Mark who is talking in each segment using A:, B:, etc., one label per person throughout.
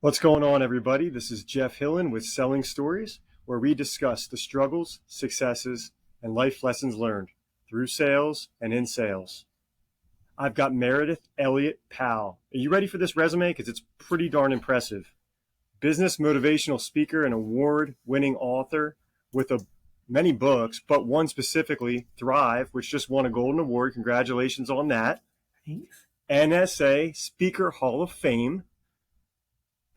A: What's going on, everybody? This is Jeff Hillen with Selling Stories, where we discuss the struggles, successes, and life lessons learned through sales and in sales. I've got Meridith, Elliot, Powell. Are you ready for this resume? Because it's pretty darn impressive. Business motivational speaker and award-winning author with many books, but one specifically, Thrive, which just won a Golden Award. Congratulations on that.
B: Thanks.
A: NSA Speaker Hall of Fame.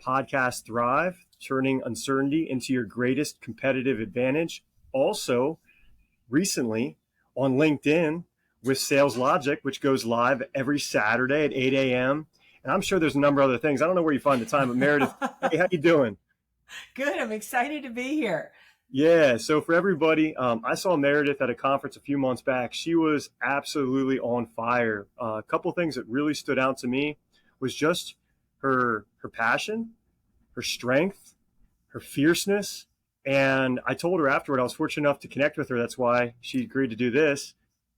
A: Podcast Thrive, turning uncertainty into your greatest competitive advantage. Also, recently on LinkedIn with Sales Logic, which goes live every Saturday at 8 a.m. And I'm sure there's a number of other things. I don't know where you find the time, but Meredith, hey, how you doing?
B: Good. I'm excited to be here.
A: Yeah, so for everybody, I saw Meredith at a conference a few months back. She was absolutely on fire. A couple things that really stood out to me was just her passion, her strength, her fierceness. And I told her afterward, I was fortunate enough to connect with her. That's why she agreed to do this,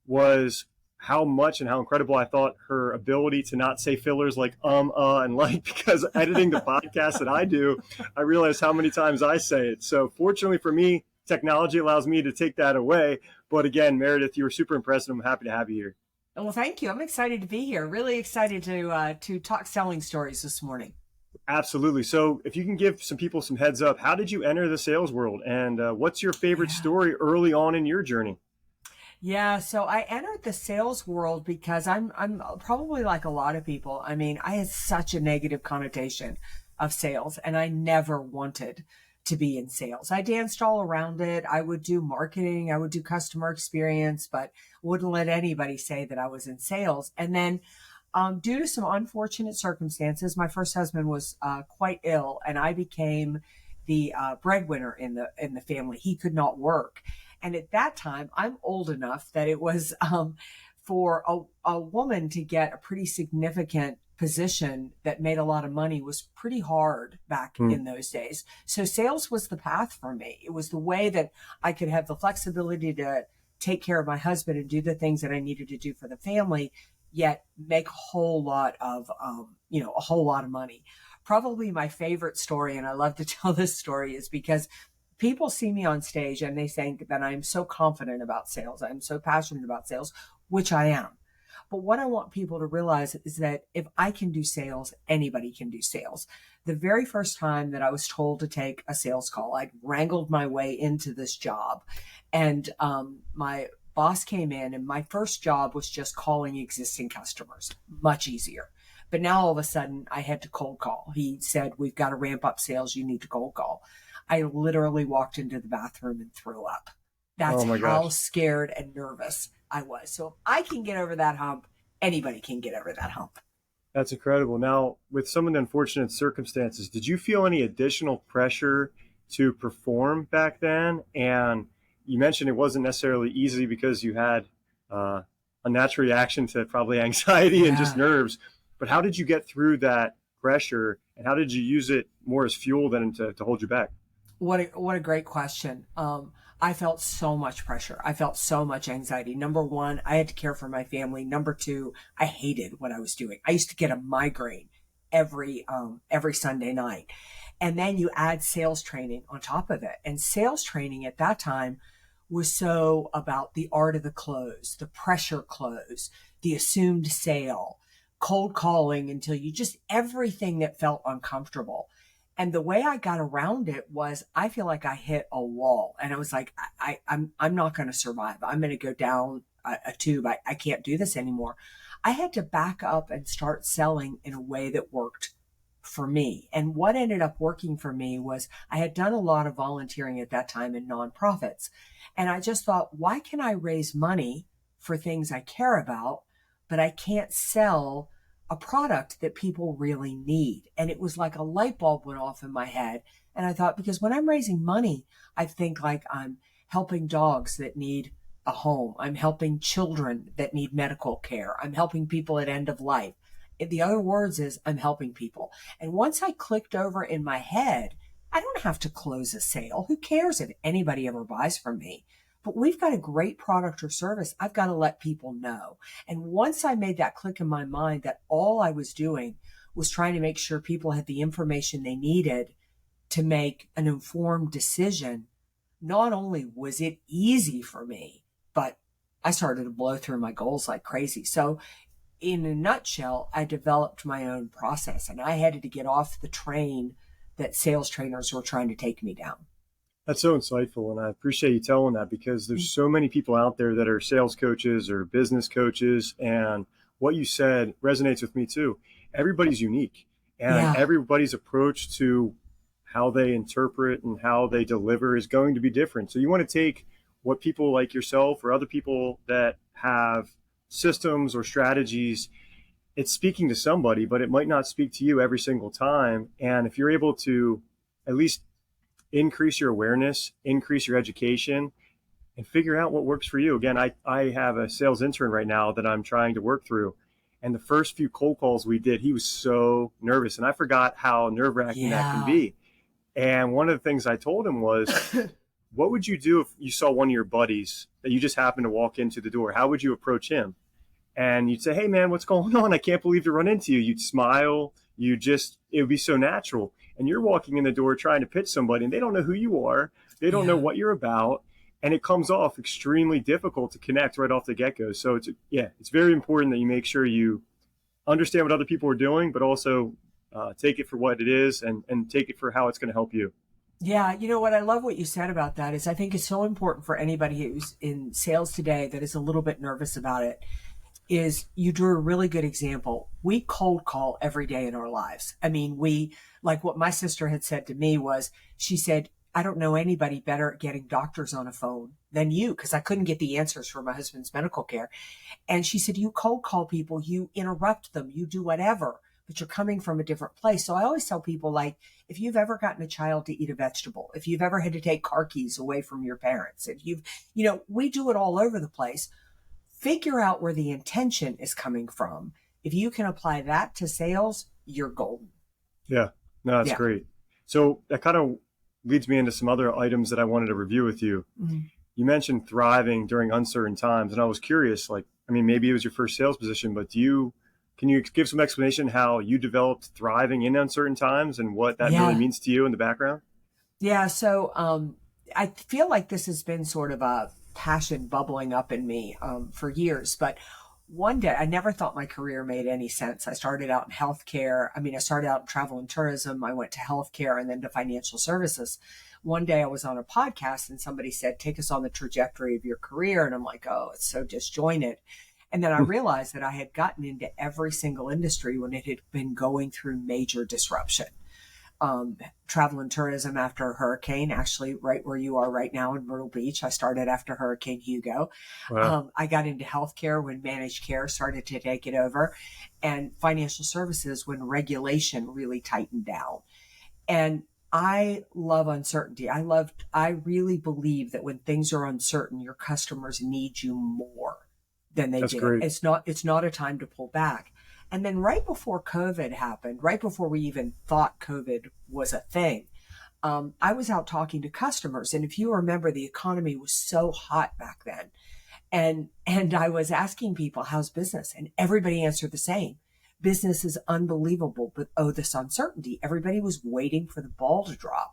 A: was how much and how incredible I thought her ability to not say fillers like, and like, because editing the podcast that I do, I realize how many times I say it. So fortunately for me, technology allows me to take that away. But again, Meredith, you were super impressive. I'm happy to have you here.
B: Well, thank you. I'm excited to be here. Really excited to talk selling stories this morning.
A: Absolutely. So if you can give some people some heads up, how did you enter the sales world? And what's your favorite story early on in your journey?
B: Yeah, so I entered the sales world because I'm probably like a lot of people. I mean, I had such a negative connotation of sales and I never wanted to be in sales. I danced all around it. I would do marketing, I would do customer experience, but wouldn't let anybody say that I was in sales. And then due to some unfortunate circumstances, my first husband was quite ill, and I became the breadwinner in the family. He could not work, and at that time, I'm old enough that it was for a woman to get a pretty significant position that made a lot of money was pretty hard back in those days. So sales was the path for me. It was the way that I could have the flexibility to take care of my husband and do the things that I needed to do for the family, yet make a whole lot of, a whole lot of money. Probably my favorite story, and I love to tell this story, is because people see me on stage and they think that I'm so confident about sales. I'm so passionate about sales, which I am. But what I want people to realize is that if I can do sales, anybody can do sales. The very first time that I was told to take a sales call, I wrangled my way into this job, and my boss came in, and my first job was just calling existing customers. Much easier. But now all of a sudden I had to cold call. He said, "We've got to ramp up sales. You need to cold call." I literally walked into the bathroom and threw up. That's how scared and nervous I was. So if I can get over that hump, anybody can get over that hump.
A: That's incredible. Now, with some of the unfortunate circumstances, did you feel any additional pressure to perform back then? And you mentioned it wasn't necessarily easy because you had a natural reaction to probably anxiety and just nerves. But how did you get through that pressure, and how did you use it more as fuel than to hold you back?
B: What a great question. I felt so much pressure. I felt so much anxiety. Number one, I had to care for my family. Number two, I hated what I was doing. I used to get a migraine every Sunday night. And then you add sales training on top of it. And sales training at that time was so about the art of the close, the pressure close, the assumed sale, cold calling until you just everything that felt uncomfortable. And the way I got around it was I feel like I hit a wall, and I was like, I'm not going to survive. I'm going to go down a tube. I can't do this anymore. I had to back up and start selling in a way that worked for me. And what ended up working for me was I had done a lot of volunteering at that time in nonprofits. And I just thought, why can I raise money for things I care about, but I can't sell a product that people really need? And it was like a light bulb went off in my head. And I thought, because when I'm raising money, I think like I'm helping dogs that need a home. I'm helping children that need medical care. I'm helping people at end of life. The other words is I'm helping people. And once I clicked over in my head, I don't have to close a sale. Who cares if anybody ever buys from me? But we've got a great product or service. I've got to let people know. And once I made that click in my mind that all I was doing was trying to make sure people had the information they needed to make an informed decision. Not only was it easy for me, but I started to blow through my goals like crazy. So in a nutshell, I developed my own process, and I had to get off the train that sales trainers were trying to take me down.
A: That's so insightful, and I appreciate you telling that, because there's so many people out there that are sales coaches or business coaches, and what you said resonates with me too. Everybody's unique, and
B: Yeah.
A: everybody's approach to how they interpret and how they deliver is going to be different. So you want to take what people like yourself or other people that have systems or strategies, it's speaking to somebody, but it might not speak to you every single time. And if you're able to at least increase your awareness, increase your education, and figure out what works for you. Again, I have a sales intern right now that I'm trying to work through. And the first few cold calls we did, he was so nervous. And I forgot how nerve-wracking that can
B: Yeah.
A: be. And one of the things I told him was, what would you do if you saw one of your buddies that you just happened to walk into the door? How would you approach him? And you'd say, hey, man, what's going on? I can't believe to run into you. You'd smile. It would be so natural. And you're walking in the door trying to pitch somebody, and they don't know who you are. They don't know
B: Yeah.
A: what you're about. And it comes off extremely difficult to connect right off the get-go. So it's very important that you make sure you understand what other people are doing, but also take it for what it is, and take it for how it's going to help you.
B: Yeah, you know what? I love what you said about that is I think it's so important for anybody who's in sales today that is a little bit nervous about it. Is you drew a really good example. We cold call every day in our lives. I mean, like what my sister had said to me was, she said, I don't know anybody better at getting doctors on a phone than you, because I couldn't get the answers for my husband's medical care. And she said, you cold call people, you interrupt them, you do whatever, but you're coming from a different place. So I always tell people, like, if you've ever gotten a child to eat a vegetable, if you've ever had to take car keys away from your parents, if we do it all over the place. Figure out where the intention is coming from. If you can apply that to sales, you're golden.
A: Yeah, no, that's
B: Yeah.
A: great. So that kind of leads me into some other items that I wanted to review with you.
B: Mm-hmm.
A: You mentioned thriving during uncertain times, and I was curious, like, I mean, maybe it was your first sales position, but can you give some explanation how you developed thriving in uncertain times and what that really means to you in the background?
B: Yeah. So I feel like this has been sort of a passion bubbling up in me for years. But one day, I never thought my career made any sense. I started out in healthcare. I started out in travel and tourism. I went to healthcare and then to financial services. One day I was on a podcast and somebody said, take us on the trajectory of your career. And I'm like, oh, it's so disjointed. And then I realized that I had gotten into every single industry when it had been going through major disruption. Travel and tourism after a hurricane, actually right where you are right now in Myrtle Beach. I started after Hurricane Hugo.
A: Wow.
B: I got into healthcare when managed care started to take it over, and financial services when regulation really tightened down. And I love uncertainty. I really believe that when things are uncertain, your customers need you more than they
A: That's
B: did.
A: great.
B: It's not a time to pull back. And then right before COVID happened, right before we even thought COVID was a thing, I was out talking to customers. And if you remember, the economy was so hot back then. And I was asking people, how's business? And everybody answered the same. Business is unbelievable, but this uncertainty. Everybody was waiting for the ball to drop.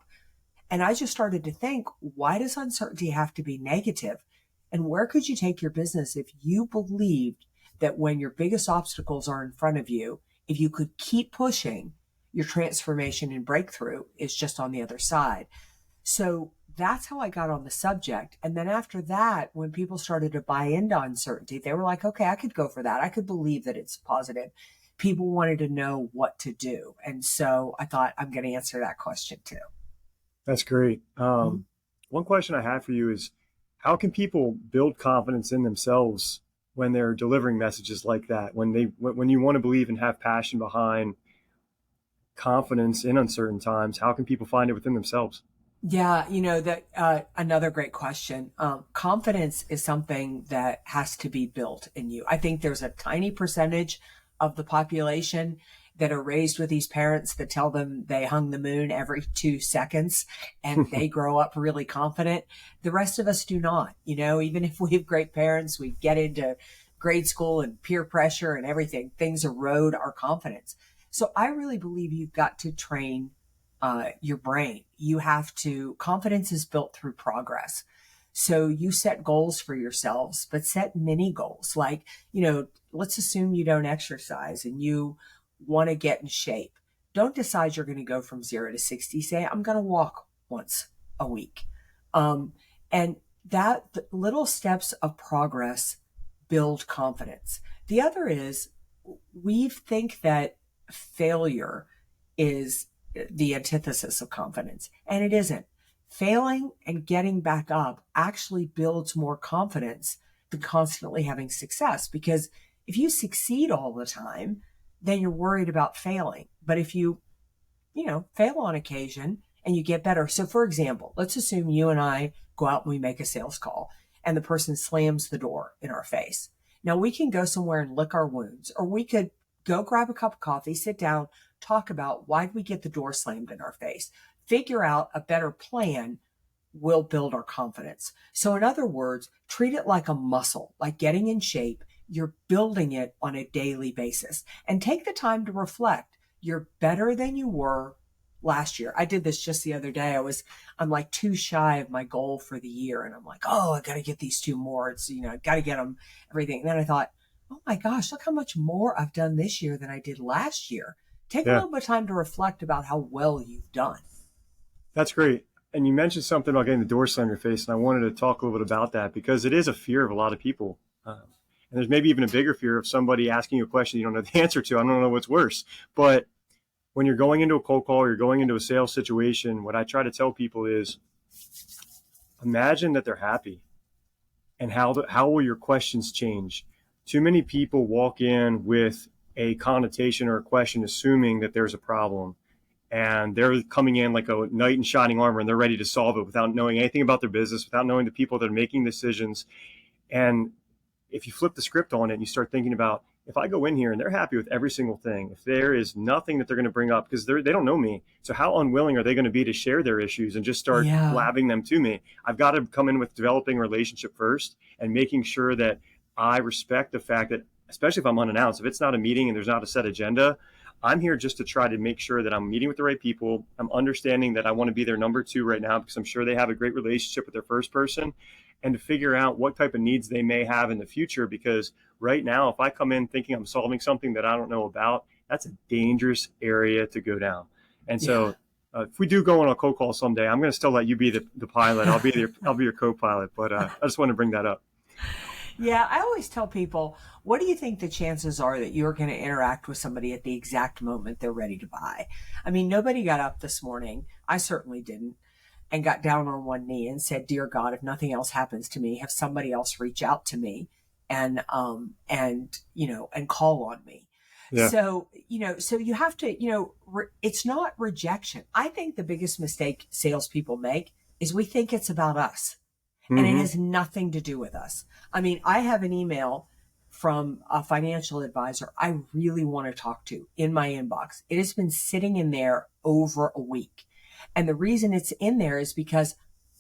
B: And I just started to think, why does uncertainty have to be negative? And where could you take your business if you believed that when your biggest obstacles are in front of you, if you could keep pushing, your transformation and breakthrough is just on the other side. So that's how I got on the subject. And then after that, when people started to buy into uncertainty, they were like, okay, I could go for that. I could believe that it's positive. People wanted to know what to do. And so I thought, I'm going to answer that question too.
A: That's great. One question I have for you is, how can people build confidence in themselves when they're delivering messages like that? When you want to believe and have passion behind confidence in uncertain times, how can people find it within themselves?
B: Yeah, that another great question. Confidence is something that has to be built in you. I think there's a tiny percentage of the population that are raised with these parents that tell them they hung the moon every 2 seconds and they grow up really confident. The rest of us do not. Even if we have great parents, we get into grade school and peer pressure and everything, things erode our confidence. So I really believe you've got to train your brain. You have to, confidence is built through progress. So you set goals for yourselves, but set mini goals. Like, let's assume you don't exercise and you want to get in shape. Don't decide you're going to go from 0 to 60. Say, I'm going to walk once a week. And that little steps of progress build confidence. The other is we think that failure is the antithesis of confidence, and it isn't. Failing and getting back up actually builds more confidence than constantly having success. Because if you succeed all the time, then you're worried about failing. But if you fail on occasion and you get better. So for example, let's assume you and I go out and we make a sales call and the person slams the door in our face. Now we can go somewhere and lick our wounds, or we could go grab a cup of coffee, sit down, talk about why did we get the door slammed in our face, figure out a better plan will build our confidence. So in other words, treat it like a muscle, like getting in shape. You're building it on a daily basis, and take the time to reflect. You're better than you were last year. I did this just the other day. I'm like too shy of my goal for the year. And I'm like, oh, I got to get these 2 more. It's, I got to get them, everything. And then I thought, oh my gosh, look how much more I've done this year than I did last year. Take a little bit of time to reflect about how well you've done.
A: That's great. And you mentioned something about getting the door slammed in your face, and I wanted to talk a little bit about that because it is a fear of a lot of people. And there's maybe even a bigger fear of somebody asking you a question you don't know the answer to. I don't know what's worse. But when you're going into a cold call or you're going into a sales situation, what I try to tell people is imagine that they're happy, and how will your questions change? Too many people walk in with a connotation or a question assuming that there's a problem, and they're coming in like a knight in shining armor and they're ready to solve it without knowing anything about their business, without knowing the people that are making decisions. And if you flip the script on it and you start thinking about, if I go in here and they're happy with every single thing, if there is nothing that they're going to bring up because they don't know me, so how unwilling are they going to be to share their issues and just start blabbing them to me? I've got to come in with developing a relationship first and making sure that I respect the fact that, especially if I'm unannounced, if it's not a meeting and there's not a set agenda, I'm here just to try to make sure that I'm meeting with the right people. I'm understanding that I want to be their number 2 right now because I'm sure they have a great relationship with their first person, and to figure out what type of needs they may have in the future. Because right now, if I come in thinking I'm solving something that I don't know about, that's a dangerous area to go down. And so if we do go on a cold call someday, I'm going to still let you be the pilot. I'll be your co-pilot. But I just want to bring that up.
B: Yeah, I always tell people, what do you think the chances are that you're going to interact with somebody at the exact moment they're ready to buy? I mean, nobody got up this morning, I certainly didn't, and got down on one knee and said, dear God, if nothing else happens to me, have somebody else reach out to me and call on me. Yeah. So you have to, it's not rejection. I think the biggest mistake salespeople make is we think it's about us. And it has nothing to do with us. I mean, I have an email from a financial advisor I really want to talk to in my inbox. It has been sitting in there over a week. And the reason it's in there is because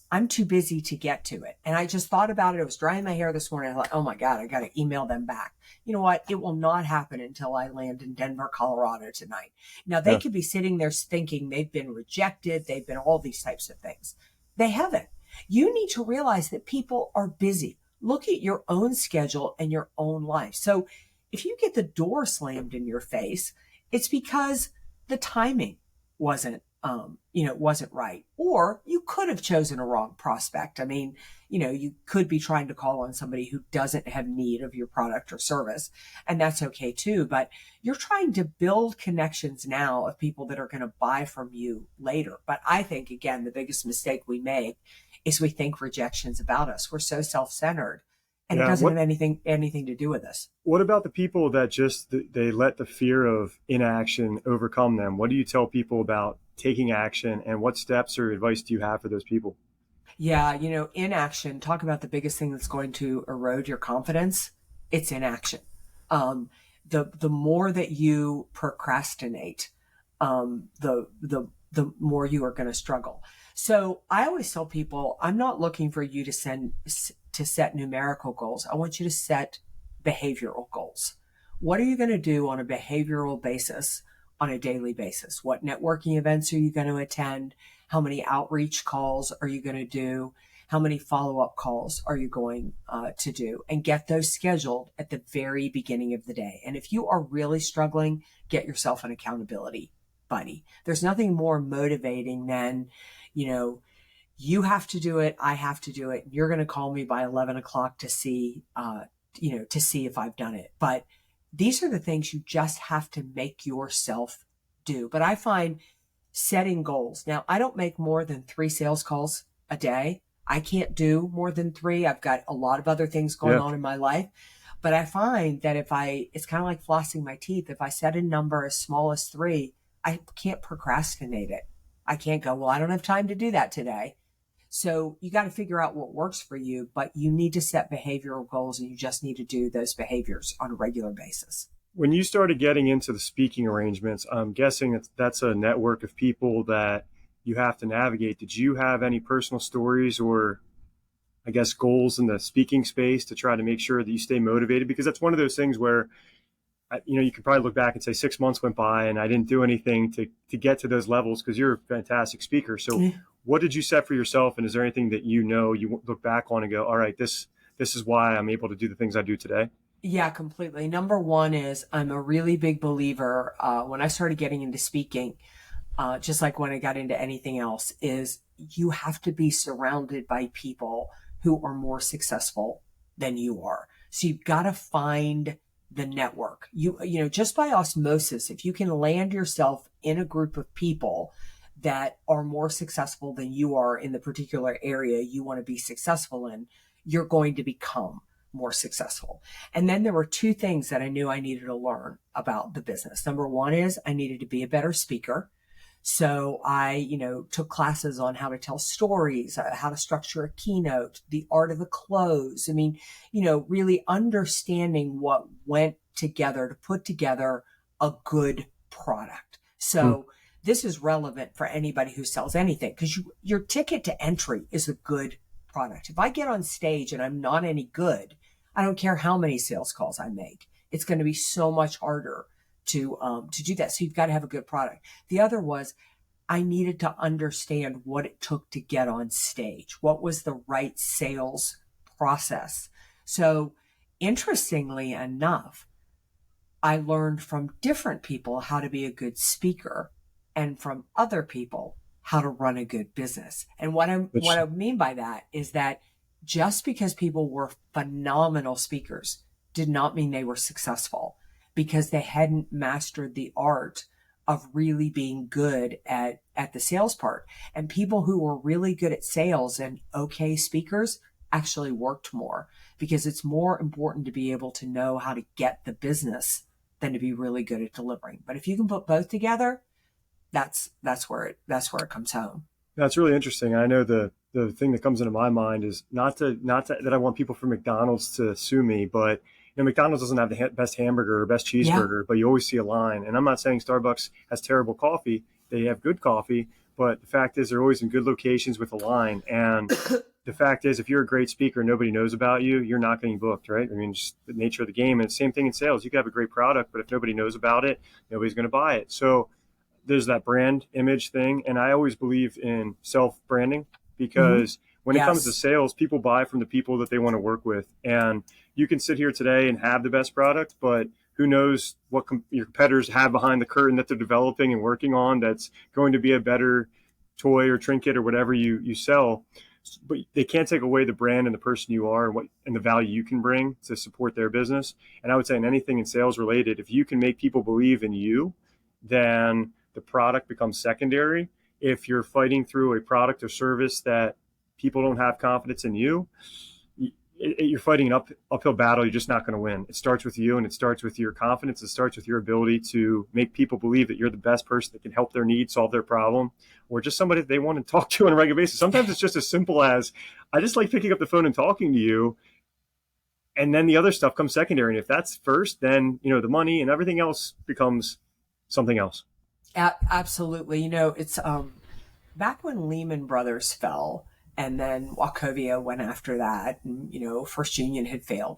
B: I'm too busy to get to it. And I just thought about it. I was drying my hair this morning. I thought, oh my God, I got to email them back. You know what? It will not happen until I land in Denver, Colorado tonight. Now, they could be sitting there thinking they've been rejected. They've been all these types of things. They haven't. You need to realize that people are busy. Look at your own schedule and your own life. So if you get the door slammed in your face, it's because the timing wasn't right. Or you could have chosen a wrong prospect. I mean, you could be trying to call on somebody who doesn't have need of your product or service, and that's okay too. But you're trying to build connections now of people that are going to buy from you later. But I think, again, the biggest mistake we make is we think rejection's about us. We're so self-centered, and it doesn't have anything to do with us.
A: What about the people that just, they let the fear of inaction overcome them? What do you tell people about taking action, and what steps or advice do you have for those people?
B: Yeah, inaction, talk about the biggest thing that's going to erode your confidence. It's inaction. The more that you procrastinate, the more you are going to struggle. So I always tell people, I'm not looking for you to set numerical goals. I want you to set behavioral goals. What are you going to do on a behavioral basis on a daily basis. What networking events are you going to attend? How many outreach calls are you going to do? How many follow-up calls are you going to do? And get those scheduled at the very beginning of the day. And if you are really struggling, get yourself an accountability buddy. There's nothing more motivating than, you have to do it. I have to do it. You're going to call me by 11 o'clock to see, to see if I've done it. But these are the things you just have to make yourself do. But I find setting goals. Now, I don't make more than 3 sales calls a day. I can't do more than 3. I've got a lot of other things going on in my life. But I find that it's kind of like flossing my teeth. If I set a number as small as 3, I can't procrastinate it. I can't go, well, I don't have time to do that today. So you got to figure out what works for you, but you need to set behavioral goals, and you just need to do those behaviors on a regular basis.
A: When you started getting into the speaking arrangements, I'm guessing that's a network of people that you have to navigate. Did you have any personal stories or, I guess, goals in the speaking space to try to make sure that you stay motivated? Because that's one of those things where, you could probably look back and say 6 months went by and I didn't do anything to get to those levels, because you're a fantastic speaker. So what did you set for yourself? And is there anything that you look back on and go, all right, this is why I'm able to do the things I do today?
B: Yeah, completely. Number one is I'm a really big believer, when I started getting into speaking, just like when I got into anything else, is you have to be surrounded by people who are more successful than you are. So you've got to find the network. Just by osmosis, if you can land yourself in a group of people that are more successful than you are in the particular area you want to be successful in, you're going to become more successful. And then there were 2 things that I knew I needed to learn about the business. Number one is I needed to be a better speaker. So I, took classes on how to tell stories, how to structure a keynote, the art of the close. I mean, really understanding what went together to put together a good product. So this is relevant for anybody who sells anything, because your ticket to entry is a good product. If I get on stage and I'm not any good, I don't care how many sales calls I make. It's going to be so much harder to do that. So you've got to have a good product. The other was I needed to understand what it took to get on stage. What was the right sales process? So interestingly enough, I learned from different people how to be a good speaker, and from other people how to run a good business. And what I mean by that is that just because people were phenomenal speakers did not mean they were successful, because they hadn't mastered the art of really being good at the sales part. And people who were really good at sales and okay speakers actually worked more, because it's more important to be able to know how to get the business than to be really good at delivering. But if you can put both together, that's where it comes home.
A: That's really interesting. I know the thing that comes into my mind is not that I want people from McDonald's to sue me, but McDonald's doesn't have the best hamburger or best cheeseburger, but you always see a line. And I'm not saying Starbucks has terrible coffee. They have good coffee, but the fact is they're always in good locations with a line. And the fact is, if you're a great speaker and nobody knows about you, you're not getting booked, right? I mean, just the nature of the game. And the same thing in sales. You can have a great product, but if nobody knows about it, nobody's going to buy it. So there's that brand image thing. And I always believe in self-branding, because when it comes to sales, people buy from the people that they want to work with. And you can sit here today and have the best product, but who knows what your competitors have behind the curtain that they're developing and working on that's going to be a better toy or trinket or whatever you sell. But they can't take away the brand and the person you are and the value you can bring to support their business. And I would say in anything in sales related, if you can make people believe in you, then the product becomes secondary. If you're fighting through a product or service that people don't have confidence in you, you're fighting an uphill battle. You're just not going to win. It starts with you, and it starts with your confidence. It starts with your ability to make people believe that you're the best person that can help their need, solve their problem, or just somebody that they want to talk to on a regular basis. Sometimes it's just as simple as, I just like picking up the phone and talking to you. And then the other stuff comes secondary. And if that's first, then, the money and everything else becomes something else.
B: Absolutely. It's back when Lehman Brothers fell, and then Wachovia went after that, and, First Union had failed.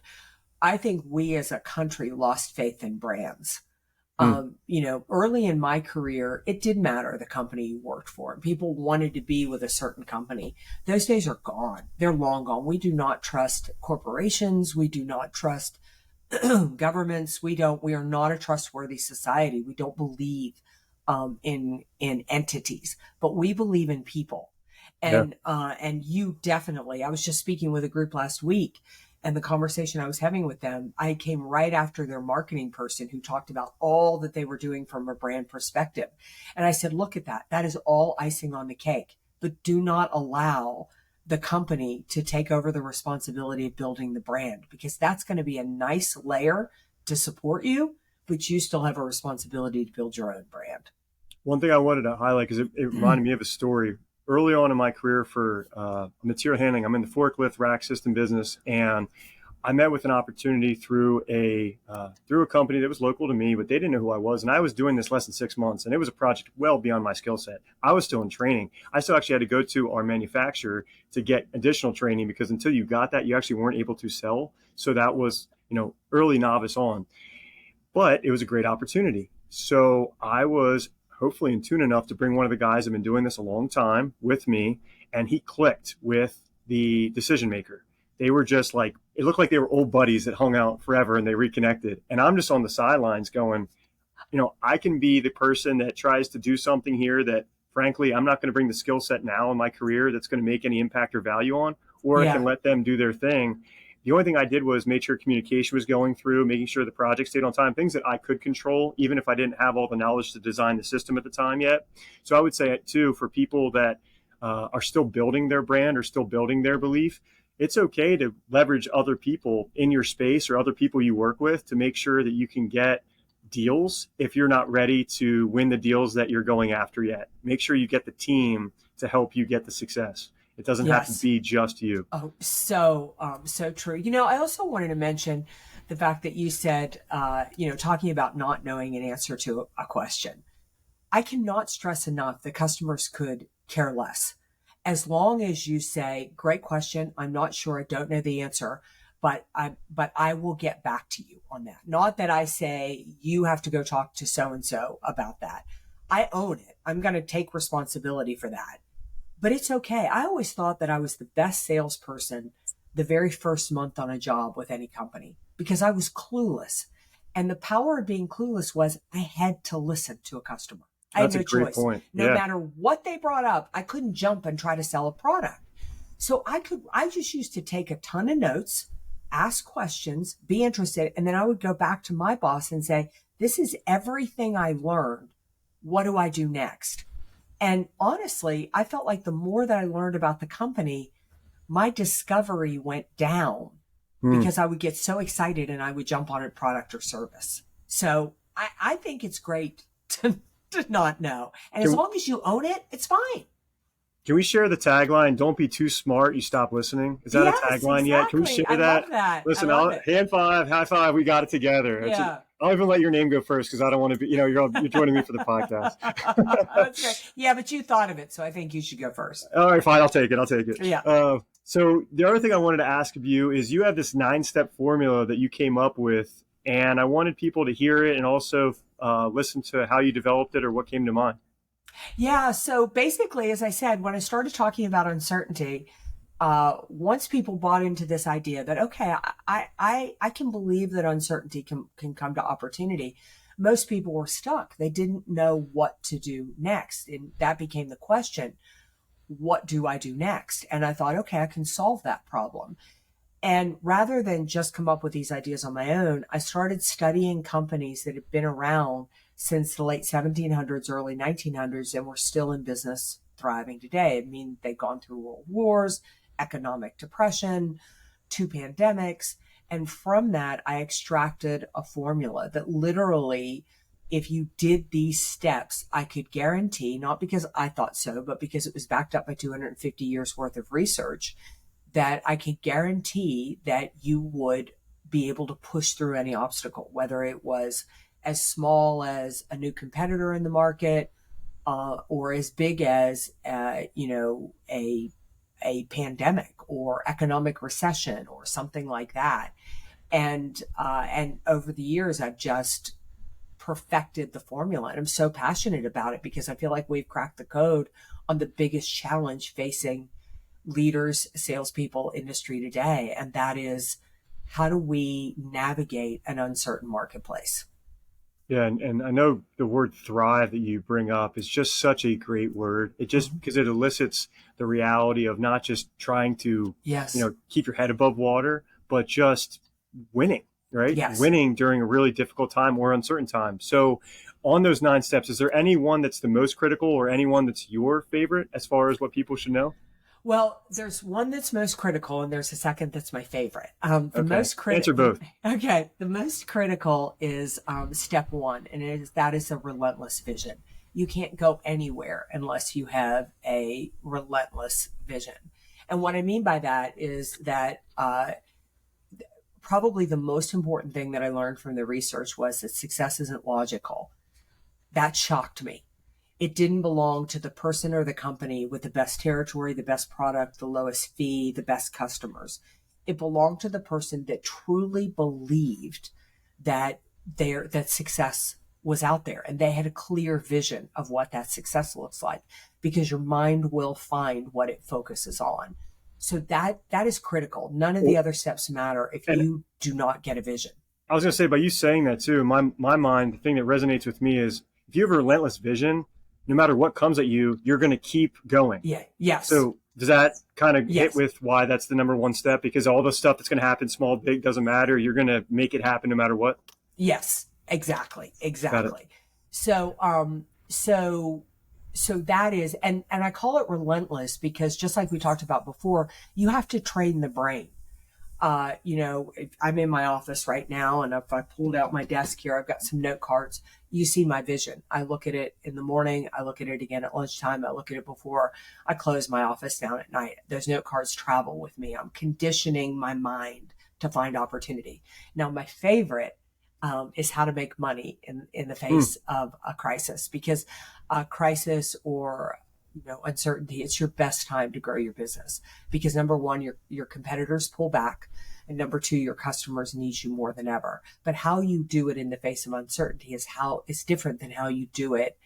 B: I think we as a country lost faith in brands.
A: Hmm.
B: Early in my career, it did matter the company you worked for. People wanted to be with a certain company. Those days are gone. They're long gone. We do not trust corporations. We do not trust governments. We are not a trustworthy society. We don't believe in entities, but we believe in people.
A: Yeah.
B: And you definitely, I was just speaking with a group last week, and the conversation I was having with them, I came right after their marketing person who talked about all that they were doing from a brand perspective. And I said, look at that. That is all icing on the cake, but do not allow the company to take over the responsibility of building the brand, because that's going to be a nice layer to support you, but you still have a responsibility to build your own brand.
A: One thing I wanted to highlight, because it reminded me of a story early on in my career for material handling. I'm in the forklift rack system business, and I met with an opportunity through a company that was local to me, but they didn't know who I was, and I was doing this less than 6 months, and it was a project well beyond my skill set. I was still in training. I still actually had to go to our manufacturer to get additional training, because until you got that, you actually weren't able to sell. So that was, early novice on, but it was a great opportunity. So I was hopefully in tune enough to bring one of the guys who've been doing this a long time with me, and he clicked with the decision maker. They were just like, it looked like they were old buddies that hung out forever, and they reconnected. And I'm just on the sidelines going, I can be the person that tries to do something here that, frankly, I'm not going to bring the skill set now in my career that's going to make any impact or value on, or I can
B: Yeah.
A: let them do their thing. The only thing I did was make sure communication was going through, making sure the project stayed on time, things that I could control, even if I didn't have all the knowledge to design the system at the time yet. So I would say it too, for people that are still building their brand or still building their belief, it's okay to leverage other people in your space or other people you work with to make sure that you can get deals if you're not ready to win the deals that you're going after yet. Make sure you get the team to help you get the success. It doesn't have to
B: Yes.
A: be just you.
B: Oh, so true. I also wanted to mention the fact that you said, talking about not knowing an answer to a question. I cannot stress enough that customers could care less. As long as you say, great question, I'm not sure, I don't know the answer, but I will get back to you on that. Not that I say you have to go talk to so and so about that. I own it. I'm going to take responsibility for that. But it's okay. I always thought that I was the best salesperson the very first month on a job with any company because I was clueless. And the power of being clueless was I had to listen to a customer. I had
A: That's a
B: no
A: great
B: choice.
A: point.
B: No
A: Yeah.
B: matter what they brought up, I couldn't jump and try to sell a product. So I just used to take a ton of notes, ask questions, be interested. And then I would go back to my boss and say, this is everything I learned. What do I do next? And honestly, I felt like the more that I learned about the company, my discovery went down
A: Hmm.
B: because I would get so excited and I would jump on a product or service. So I think it's great to not know. And as
A: Can,
B: long as you own it, it's fine.
A: can we share the tagline? Don't be too smart, you stop listening. Is that a
B: Yes,
A: tagline yet? Can we
B: exactly.
A: share
B: I
A: that?
B: love that. I
A: Listen,
B: love it.
A: hand five, high five. We got it together.
B: Yeah.
A: I'll even let your name go first because I don't want to be. You're joining me for the podcast.
B: That's great. Yeah, but you thought of it, so I think you should go first.
A: All right, fine. I'll take it. I'll take it.
B: Yeah.
A: So the other thing I wanted to ask of you is you have this 9-step formula that you came up with, and I wanted people to hear it and also listen to how you developed it or what came to mind.
B: Yeah. So basically, as I said, when I started talking about uncertainty, once people bought into this idea that, okay, I can believe that uncertainty can come to opportunity. Most people were stuck. They didn't know what to do next. And that became the question, what do I do next? And I thought, okay, I can solve that problem. And rather than just come up with these ideas on my own, I started studying companies that had been around since the late 1700s, early 1900s, and were still in business, thriving today. I mean, they've gone through world wars, economic depression, 2 pandemics. And from that, I extracted a formula that literally, if you did these steps, I could guarantee, not because I thought so, but because it was backed up by 250 years worth of research, that I could guarantee that you would be able to push through any obstacle, whether it was as small as a new competitor in the market, or as big as, a pandemic or economic recession or something like that. And over the years, I've just perfected the formula. And I'm so passionate about it because I feel like we've cracked the code on the biggest challenge facing leaders, salespeople, industry today. And that is, how do we navigate an uncertain marketplace?
A: Yeah, and I know the word thrive that you bring up is just such a great word. It just because it elicits the reality of not just trying to,
B: Yes.
A: keep your head above water, but just winning, right?
B: Yes.
A: Winning during a really difficult time or uncertain time. So on those 9 steps, is there any one that's the most critical or any one that's your favorite as far as what people should know?
B: Well, there's one that's most critical, and there's a second that's my favorite. The
A: Okay.
B: most
A: Answer
B: critical.
A: both.
B: Okay, the most critical is step one, and that is a relentless vision. You can't go anywhere unless you have a relentless vision. And what I mean by that is that probably the most important thing that I learned from the research was that success isn't logical. That shocked me. It didn't belong to the person or the company with the best territory, the best product, the lowest fee, the best customers. It belonged to the person that truly believed that that success was out there and they had a clear vision of what that success looks like, because your mind will find what it focuses on. So that is critical. None of the other steps matter if
A: And
B: you do not get a vision.
A: I was going to say, by you saying that too, in my mind, the thing that resonates with me is if you have a relentless vision, no matter what comes at you, you're going to keep going.
B: Yeah. Yes.
A: So does that kind of
B: Yes.
A: hit with why that's the number one step? Because all the stuff that's going to happen, small, big, doesn't matter. You're going to make it happen no matter what.
B: Yes, exactly.
A: Got it.
B: Exactly. So, so that is, and I call it relentless because just like we talked about before, you have to train the brain. I'm in my office right now, and if I pulled out my desk here, I've got some note cards. You see my vision. I look at it in the morning. I look at it again at lunchtime. I look at it before I close my office down at night. Those note cards travel with me. I'm conditioning my mind to find opportunity. Now, my favorite is how to make money in the face of a crisis, because a crisis or uncertainty, it's your best time to grow your business, because number one, your competitors pull back, and number two, your customers need you more than ever. But how you do it in the face of uncertainty is different than how you do it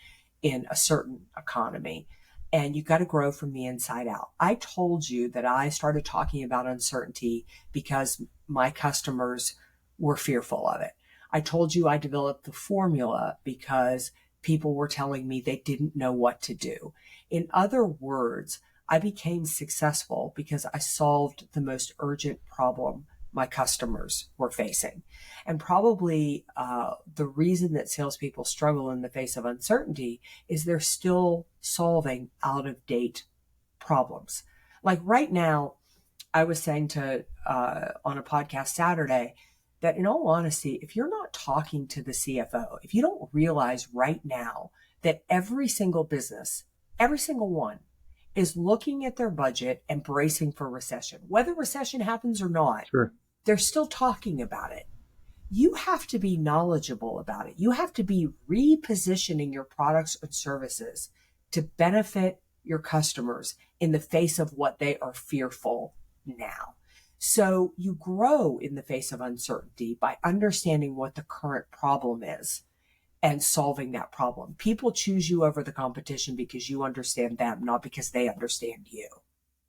B: in a certain economy. And you got to grow from the inside out. I told you that I started talking about uncertainty because my customers were fearful of it. I told you I developed the formula because people were telling me they didn't know what to do. In other words, I became successful because I solved the most urgent problem my customers were facing. And probably the reason that salespeople struggle in the face of uncertainty is they're still solving out of date problems. Like right now, I was saying on a podcast Saturday that in all honesty, if you're not talking to the CFO, if you don't realize right now that every single business, every single one, is looking at their budget and bracing for recession, whether recession happens or not,
A: Sure.
B: they're still talking about it. You have to be knowledgeable about it. You have to be repositioning your products and services to benefit your customers in the face of what they are fearful now. So you grow in the face of uncertainty by understanding what the current problem is and solving that problem. People choose you over the competition because you understand them, not because they understand you.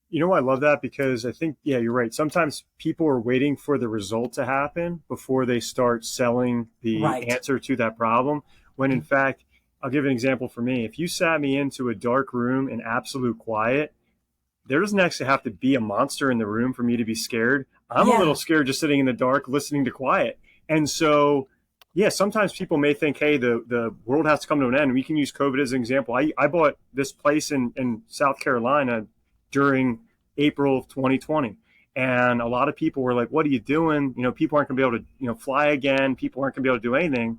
A: You know why I love that? Because I think, yeah, you're right. Sometimes people are waiting for the result to happen before they start selling the
B: Right.
A: answer to that problem. When in fact, I'll give an example for me. If you sat me into a dark room in absolute quiet, there doesn't actually have to be a monster in the room for me to be scared. I'm a little scared just sitting in the dark, listening to quiet. And so, yeah, sometimes people may think, hey, the world has to come to an end. We can use COVID as an example. I bought this place in South Carolina during April of 2020. And a lot of people were like, what are you doing? People aren't going to be able to, fly again. People aren't going to be able to do anything.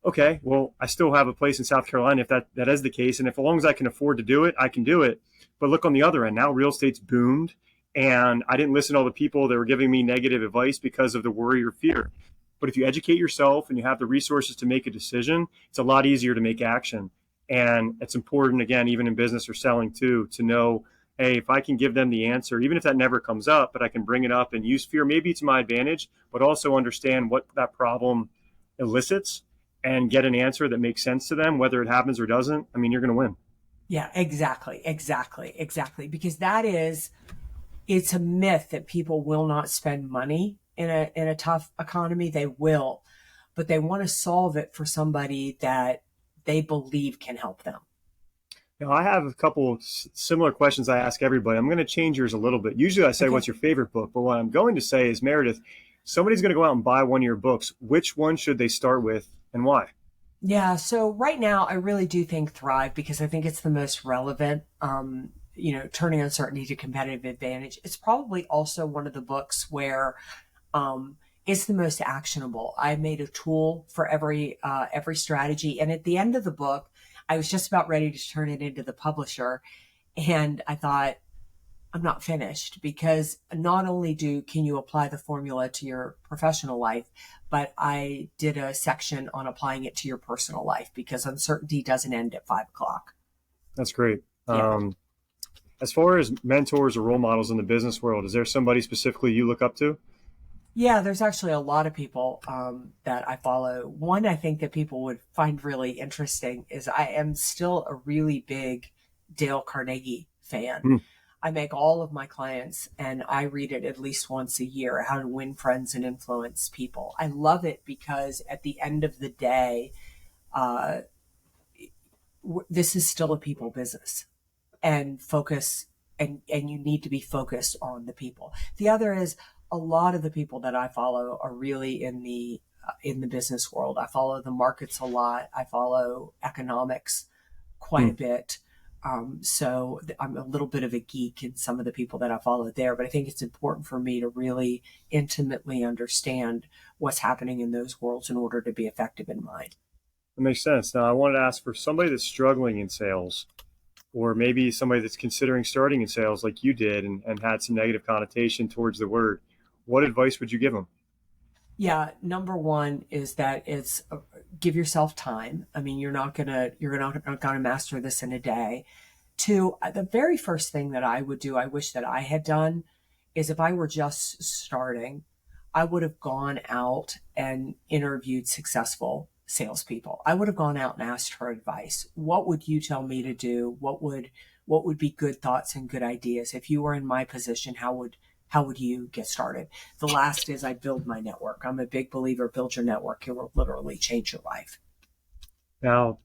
A: Okay, well, I still have a place in South Carolina if that is the case. And if as long as I can afford to do it, I can do it. But look on the other end. Now real estate's boomed. And I didn't listen to all the people that were giving me negative advice because of the worry or fear. But if you educate yourself and you have the resources to make a decision, it's a lot easier to make action. And it's important, again, even in business or selling too, to know, hey, if I can give them the answer, even if that never comes up, but I can bring it up and use fear, maybe to my advantage, but also understand what that problem elicits and get an answer that makes sense to them, whether it happens or doesn't, I mean, you're going to win.
B: Yeah, exactly. Because it's a myth that people will not spend money in a tough economy. They will, but they want to solve it for somebody that they believe can help them.
A: Now, I have a couple similar questions I ask everybody. I'm going to change yours a little bit. Usually I say, okay, what's your favorite book? But what I'm going to say is, Meridith, somebody's going to go out and buy one of your books. Which one should they start with and why?
B: Yeah. So right now, I really do think Thrive, because I think it's the most relevant. Turning uncertainty to competitive advantage. It's probably also one of the books where it's the most actionable. I made a tool for every strategy. And at the end of the book, I was just about ready to turn it into the publisher. And I thought, I'm not finished, because not only can you apply the formula to your professional life, but I did a section on applying it to your personal life, because uncertainty doesn't end at 5:00.
A: That's great.
B: Yeah.
A: As far as mentors or role models in the business world, is there somebody specifically you look up to?
B: Yeah, there's actually a lot of people that I follow. One I think that people would find really interesting is I am still a really big Dale Carnegie fan. I make all of my clients, and I read it at least once a year, How to Win Friends and Influence People. I love it because at the end of the day, this is still a people business, and you need to be focused on the people. The other is, a lot of the people that I follow are really in the business world. I follow the markets a lot. I follow economics quite a bit. So I'm a little bit of a geek in some of the people that I follow there, but I think it's important for me to really intimately understand what's happening in those worlds in order to be effective in mine.
A: That makes sense. Now, I wanted to ask, for somebody that's struggling in sales, or maybe somebody that's considering starting in sales like you did and had some negative connotation towards the word, what advice would you give them?
B: Yeah, number one is that it's give yourself time. I mean, you're not gonna master this in a day. Two, the very first thing that I would do, I wish that I had done, is if I were just starting, I would have gone out and interviewed successful salespeople. I would have gone out and asked for advice. What would you tell me to do? What would be good thoughts and good ideas? If you were in my position, how would you get started? The last is I build my network. I'm a big believer, build your network. It will literally change your life.
A: Now,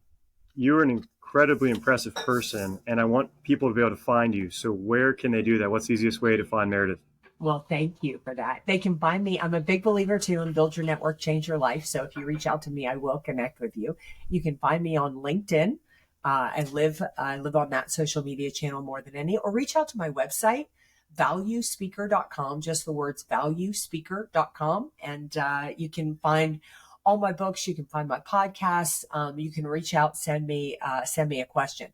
A: you're an incredibly impressive person, and I want people to be able to find you. So where can they do that? What's the easiest way to find Meridith?
B: Well, thank you for that. They can find me. I'm a big believer too in build your network, change your life. So if you reach out to me, I will connect with you. You can find me on LinkedIn. I live on that social media channel more than any, or reach out to my website, valuespeaker.com, just the words valuespeaker.com. And you can find all my books. You can find my podcasts. You can reach out, send me a question.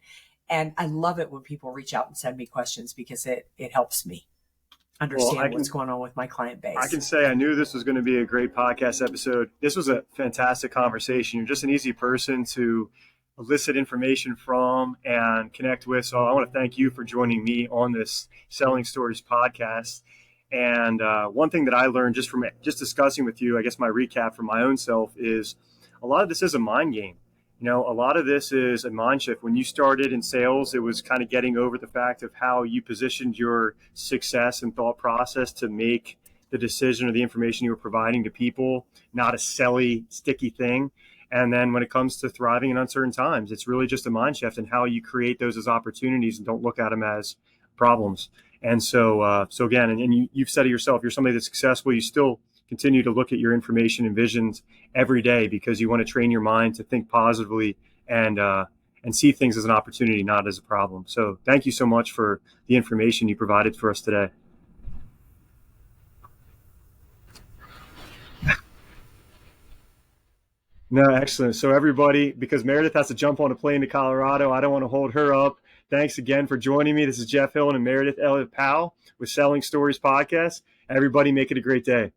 B: And I love it when people reach out and send me questions, because it helps me understand what's going on with my client base.
A: I can say I knew this was going to be a great podcast episode. This was a fantastic conversation. You're just an easy person to elicit information from and connect with. So I want to thank you for joining me on this Selling Stories podcast. And one thing that I learned just from discussing with you, I guess my recap for my own self, is a lot of this is a mind game. You know, a lot of this is a mind shift. When you started in sales, it was kind of getting over the fact of how you positioned your success and thought process to make the decision or the information you were providing to people not a selly, sticky thing. And then when it comes to thriving in uncertain times, it's really just a mind shift and how you create those as opportunities and don't look at them as problems. And so again, and you've said it yourself, you're somebody that's successful. You still continue to look at your information and visions every day because you want to train your mind to think positively and see things as an opportunity, not as a problem. So thank you so much for the information you provided for us today. No, excellent. So everybody, because Meridith has to jump on a plane to Colorado, I don't want to hold her up. Thanks again for joining me. This is Jeff Hill and Meridith Elliot Powell with Selling Stories Podcast. Everybody make it a great day.